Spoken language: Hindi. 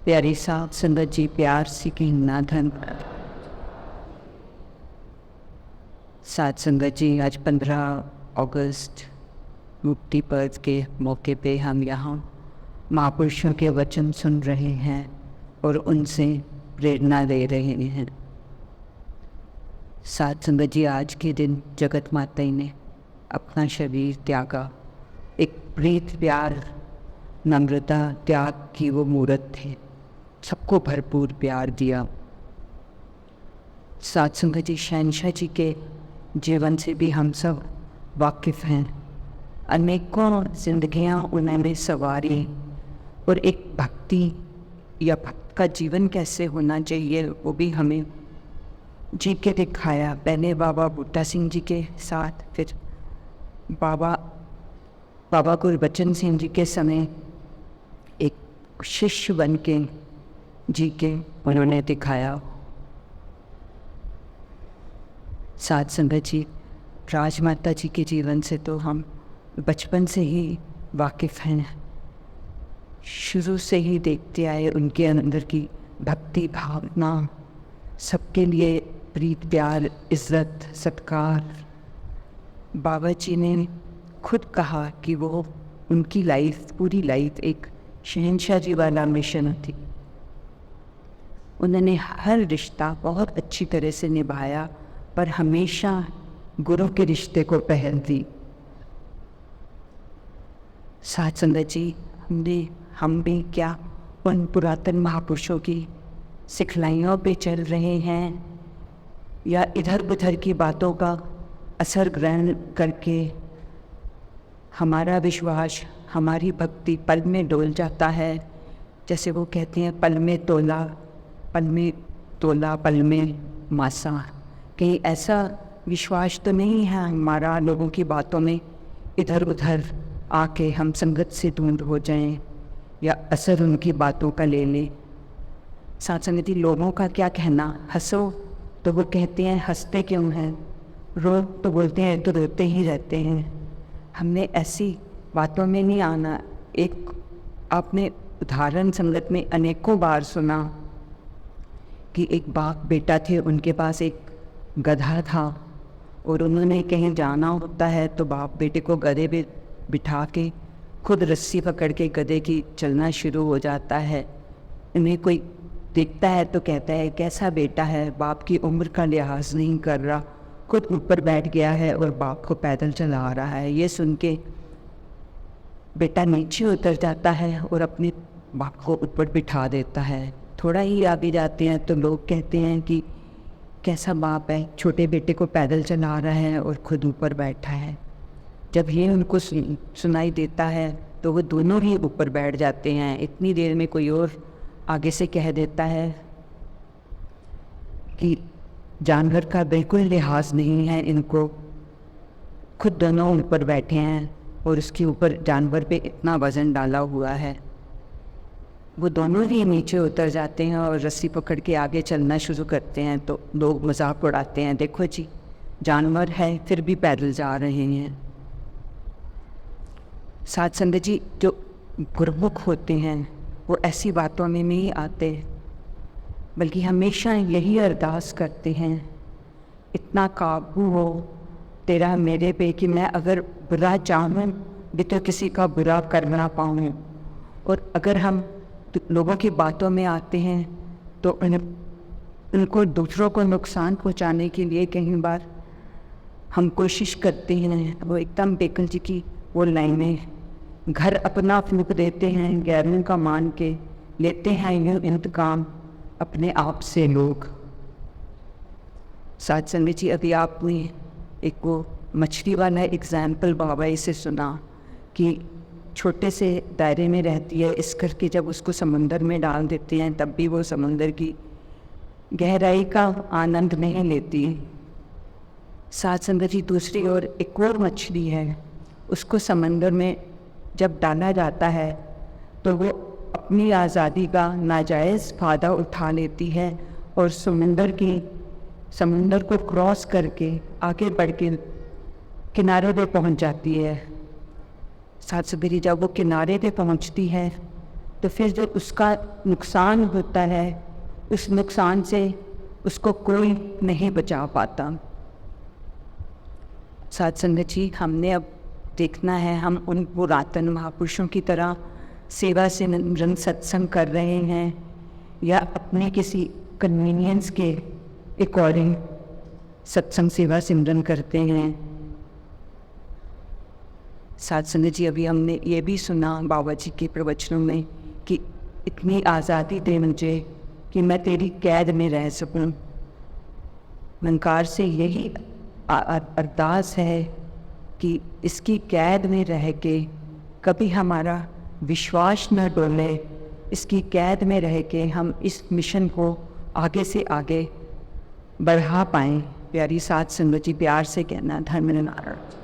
प्यारी साहब संगत जी, प्यार सीखें ना धन। साथ संगत जी, आज 15 अगस्त मुक्ति पर्व के मौके पे हम यहाँ महापुरुषों के वचन सुन रहे हैं और उनसे प्रेरणा ले रहे हैं। साथ संगत जी, आज के दिन जगत माता ने अपना शरीर त्यागा। एक प्रीत प्यार नम्रता त्याग की वो मूर्त थे, सबको भरपूर प्यार दिया। साथ संगत जी, शहंशाह जी के जीवन से भी हम सब वाकिफ़ हैं। अनेकों जिंदगियां उन्होंने सवारी और एक भक्ति या भक्त का जीवन कैसे होना चाहिए वो भी हमें जी के दिखाया। पहले बाबा बूटा सिंह जी के साथ, फिर बाबा गुरबचन सिंह जी के समय एक शिष्य बन के जी के उन्होंने दिखाया। साथ संगत जी, राजमाता जी के जीवन से तो हम बचपन से ही वाकिफ़ हैं। शुरू से ही देखते आए उनके अंदर की भक्ति भावना, सबके लिए प्रीत प्यार इज़्ज़त सत्कार। बाबा जी ने खुद कहा कि वो उनकी लाइफ, पूरी लाइफ एक शहंशाह जी वाला मिशन थी। उन्होंने हर रिश्ता बहुत अच्छी तरह से निभाया, पर हमेशा गुरु के रिश्ते को पहल दी। साथ संगत जी, हम भी क्या उन पुरातन महापुरुषों की सिखलाइयों पे चल रहे हैं या इधर उधर की बातों का असर ग्रहण करके हमारा विश्वास, हमारी भक्ति पल में डोल जाता है। जैसे वो कहते हैं, पल में तोला पल में मासा। कहीं ऐसा विश्वास तो नहीं है हमारा लोगों की बातों में इधर उधर आके हम संगत से दूर हो जाएं या असर उनकी बातों का ले लें। साथ संगति, लोगों का क्या कहना, हंसो तो वो कहते हैं हंसते क्यों हैं, रो तो बोलते हैं तो रोते ही रहते हैं। हमने ऐसी बातों में नहीं आना। एक आपने उदाहरण संगत में अनेकों बार सुना कि एक बाप बेटा थे, उनके पास एक गधा था और उन्होंने कहीं जाना होता है तो बाप बेटे को गधे पे बिठा के खुद रस्सी पकड़ के गधे की चलना शुरू हो जाता है। इन्हें कोई देखता है तो कहता है कैसा बेटा है, बाप की उम्र का लिहाज नहीं कर रहा, खुद ऊपर बैठ गया है और बाप को पैदल चला रहा है। ये सुन के बेटा नीचे उतर जाता है और अपने बाप को ऊपर बिठा देता है। थोड़ा ही आगे जाते हैं तो लोग कहते हैं कि कैसा बाप है, छोटे बेटे को पैदल चला रहा है और खुद ऊपर बैठा है। जब ये उनको सुनाई देता है तो वो दोनों ही ऊपर बैठ जाते हैं। इतनी देर में कोई और आगे से कह देता है कि जानवर का बिल्कुल लिहाज नहीं है इनको, खुद दोनों ऊपर बैठे हैं और उसके ऊपर जानवर पे इतना वज़न डाला हुआ है। वो दोनों ही नीचे उतर जाते हैं और रस्सी पकड़ के आगे चलना शुरू करते हैं तो लोग मजाक उड़ाते हैं, देखो जी जानवर है फिर भी पैदल जा रहे हैं। साथ संगत जी, जो गुरमुख होते हैं वो ऐसी बातों में नहीं आते, बल्कि हमेशा यही अरदास करते हैं, इतना काबू हो तेरा मेरे पे कि मैं अगर बुरा चाहूँ भी तो किसी का बुरा कर ना पाऊँ। और अगर हम लोगों की बातों में आते हैं तो उनको दूसरों को नुकसान पहुंचाने के लिए कई बार हम कोशिश करते हैं। वो एकदम बेकल जी की वो लाइनें, घर अपना फूंक देते हैं गैरों का मान के, लेते हैं यूँ इंतकाम अपने आप से लोग। साथ संगत जी, अभी आपने एक वो मछली वाला एग्जाम्पल बाबा से सुना कि छोटे से दायरे में रहती है, इस करके जब उसको समंदर में डाल देते हैं तब भी वो समंदर की गहराई का आनंद नहीं लेती। साथ संगत जी, दूसरी ओर एक और मछली है, उसको समंदर में जब डाला जाता है तो वो अपनी आज़ादी का नाजायज़ फ़ायदा उठा लेती है और समंदर को क्रॉस करके आगे बढ़ के किनारे पे पहुंच जाती है। साथ सवेरी जब वो किनारे पे पहुंचती है तो फिर जो उसका नुकसान होता है उस नुकसान से उसको कोई नहीं बचा पाता। साध संगत जी, हमने अब देखना है, हम उन पुरातन महापुरुषों की तरह सेवा से निरंतर सत्संग कर रहे हैं या अपने किसी कन्वीनियंस के अकॉर्डिंग सत्संग सेवा सिमरन करते हैं। साध संगत जी, अभी हमने ये भी सुना बाबा जी के प्रवचनों में कि इतनी आज़ादी दे मुझे कि मैं तेरी कैद में रह सकूं। निरंकार से यही अरदास है कि इसकी कैद में रह के कभी हमारा विश्वास न डोले, इसकी कैद में रह के हम इस मिशन को आगे से आगे बढ़ा पाएँ। प्यारी साध संगत जी, प्यार से कहना धर्म निरंकार।